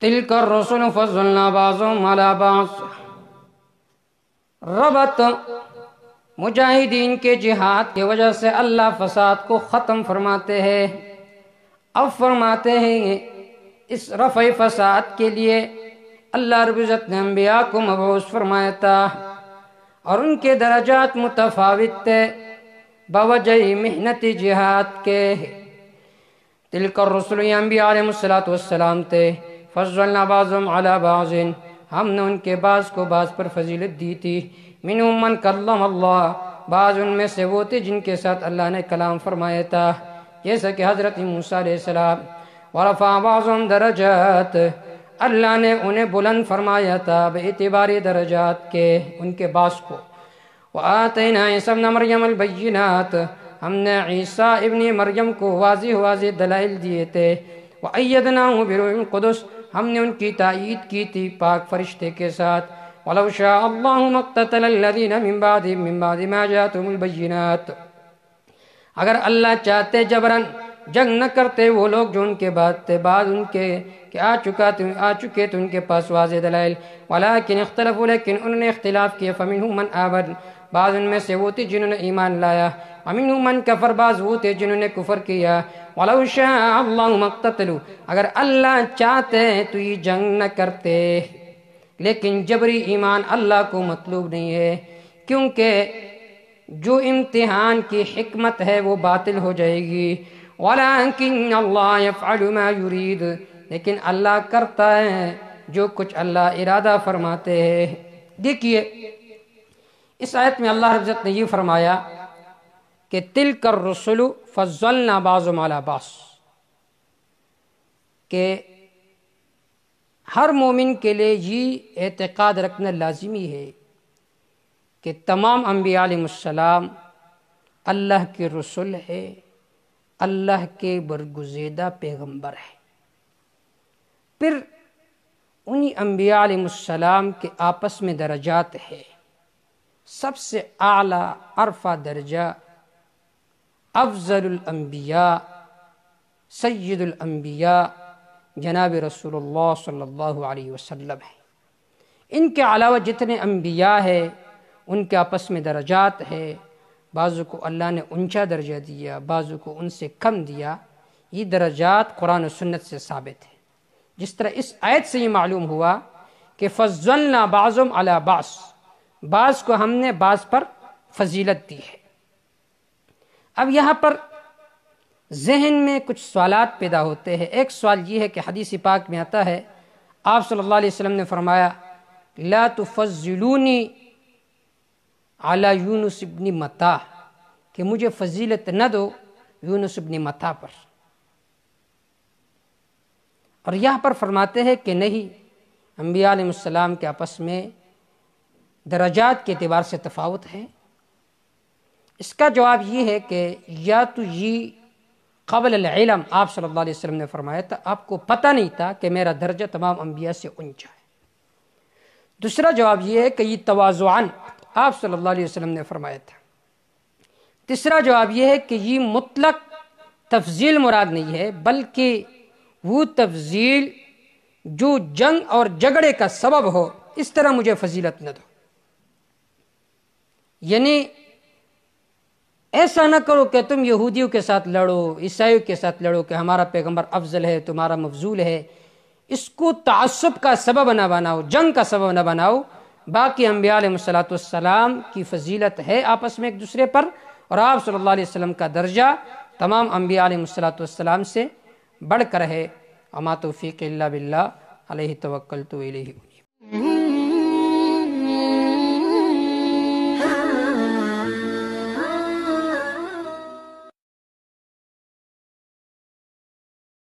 تلک الرسل فضلنا بعضهم على بعض۔ ربط مجاہدین کے جہاد کی وجہ سے اللہ فساد کو ختم فرماتے ہیں۔ اب فرماتے ہیں اس رفع فساد کے لیے اللہ رب العزت نے انبیاء کو مبعوث فرمایا تھا اور ان کے درجات متفاوت تھے بوجہ محنت جہاد کے۔ تلک الرسل، یہ انبیاء علیہ السلام تھے، فضلنا بعضهم على بعض، ہم نے ان کے بعض کو بعض پر فضیلت دی تھی۔ منہم من کلم اللہ، بعض ان میں سے وہ تھے جن کے ساتھ اللہ نے کلام فرمایا تھا، جیسا کہ حضرت موسیٰ علیہ السلام۔ ورفع بعضهم درجات، اللہ نے انہیں بلند فرمایا تھا باعتبار درجات کے، ان کے بعض کو۔ وآتینا عیسیٰ ابن مریم البینات، ہم نے عیسیٰ ابن مریم کو واضح دلائل دیے تھے۔ وأیدناہ بروح القدس، ہم نے ان کی تائید کی تھی پاک فرشتے کے ساتھ۔ وَلَوْ شَاءَ اللَّهُ مَا اقْتَتَلَ الَّذِينَ مِن بَعْدِ مَا جَاءَتْهُمُ الْبَيِّنَاتُ، اگر اللہ چاہتے جبراً جنگ نہ کرتے وہ لوگ جو ان کے بعد تھے، بعد ان کے کہ آ چکے تو ان کے پاس واضح دلائل۔ وَلَكِنْ اخْتَلَفُوا، لیکن انہوں نے اختلاف کیا۔ فَمِنْهُمْ مَنْ آمَنَ، بعض ان میں سے وہ تھے جنہوں نے ایمان لایا۔ وَمِنْهُمْ مَنْ كَفَرَ، بعض وہ تھے جنہوں نے کفر کیا۔ وَلَوْ شَاءَ اللَّهُ مَا اقْتَتَلُوا، اگر اللہ چاہتے تو یہ جنگ نہ کرتے، لیکن جبری ایمان اللہ کو مطلوب نہیں ہے، کیونکہ جو امتحان کی حکمت ہے وہ باطل ہو جائے گی۔ وَلَكِنَّ اللَّهَ يَفْعَلُ مَا يُرِيدُ، لیکن اللہ کرتا ہے جو کچھ اللہ ارادہ فرماتے ہیں۔ دیکھیے اس آیت میں اللہ رب العزت نے یہ فرمایا کہ تِلْكَ الرُّسُلُ فَضَّلْنَا بَعْضَهُمْ عَلَى بَعْضٍ، کہ ہر مومن کے لیے یہ اعتقاد رکھنا لازمی ہے کہ تمام انبیاء علیہ السلام اللہ کے رسول ہے، اللہ کے برگزیدہ پیغمبر ہے۔ پھر انہی انبیاء علیہ السلام کے آپس میں درجات ہے۔ سب سے اعلیٰ عرفہ درجہ افضل الانبیاء سید الانبیاء جناب رسول اللہ صلی اللہ علیہ وسلم ہے۔ ان کے علاوہ جتنے انبیاء ہیں ان کے آپس میں درجات ہے، بعضوں کو اللہ نے اونچا درجہ دیا، بعضوں کو ان سے کم دیا۔ یہ درجات قرآن و سنت سے ثابت ہے۔ جس طرح اس آیت سے یہ معلوم ہوا کہ فضلنا بعضهم علی بعض، بعض کو ہم نے بعض پر فضیلت دی ہے۔ اب یہاں پر ذہن میں کچھ سوالات پیدا ہوتے ہیں۔ ایک سوال یہ ہے کہ حدیث پاک میں آتا ہے، آپ صلی اللہ علیہ وسلم نے فرمایا لا تفضلونی علی یونس ابن متا، کہ مجھے فضیلت نہ دو یونس ابن متا پر۔ اور یہاں پر فرماتے ہیں کہ نہیں، انبیاء علیہ السلام کے آپس میں درجات کے اعتبار سے تفاوت ہے۔ اس کا جواب یہ ہے کہ یا تو یہ قبل العلم آپ صلی اللہ علیہ وسلم نے فرمایا تھا، آپ کو پتہ نہیں تھا کہ میرا درجہ تمام انبیاء سے اونچا ہے۔ دوسرا جواب یہ ہے کہ یہ تواضعاً آپ صلی اللہ علیہ وسلم نے فرمایا تھا۔ تیسرا جواب یہ ہے کہ یہ مطلق تفضیل مراد نہیں ہے، بلکہ وہ تفضیل جو جنگ اور جھگڑے کا سبب ہو، اس طرح مجھے فضیلت نہ دو۔ یعنی ایسا نہ کرو کہ تم یہودیوں کے ساتھ لڑو، عیسائیوں کے ساتھ لڑو کہ ہمارا پیغمبر افضل ہے، تمہارا مفضول ہے۔ اس کو تعصب کا سبب نہ بناؤ، جنگ کا سبب نہ بناؤ۔ باقی انبیاء علیہ السلام کی فضیلت ہے آپس میں ایک دوسرے پر، اور آپ صلی اللہ علیہ وسلم کا درجہ تمام انبیاء علیہ السلام سے بڑھ کر ہے۔ وما توفیق الا باللہ، علیہ توکلت و الیہ انیب۔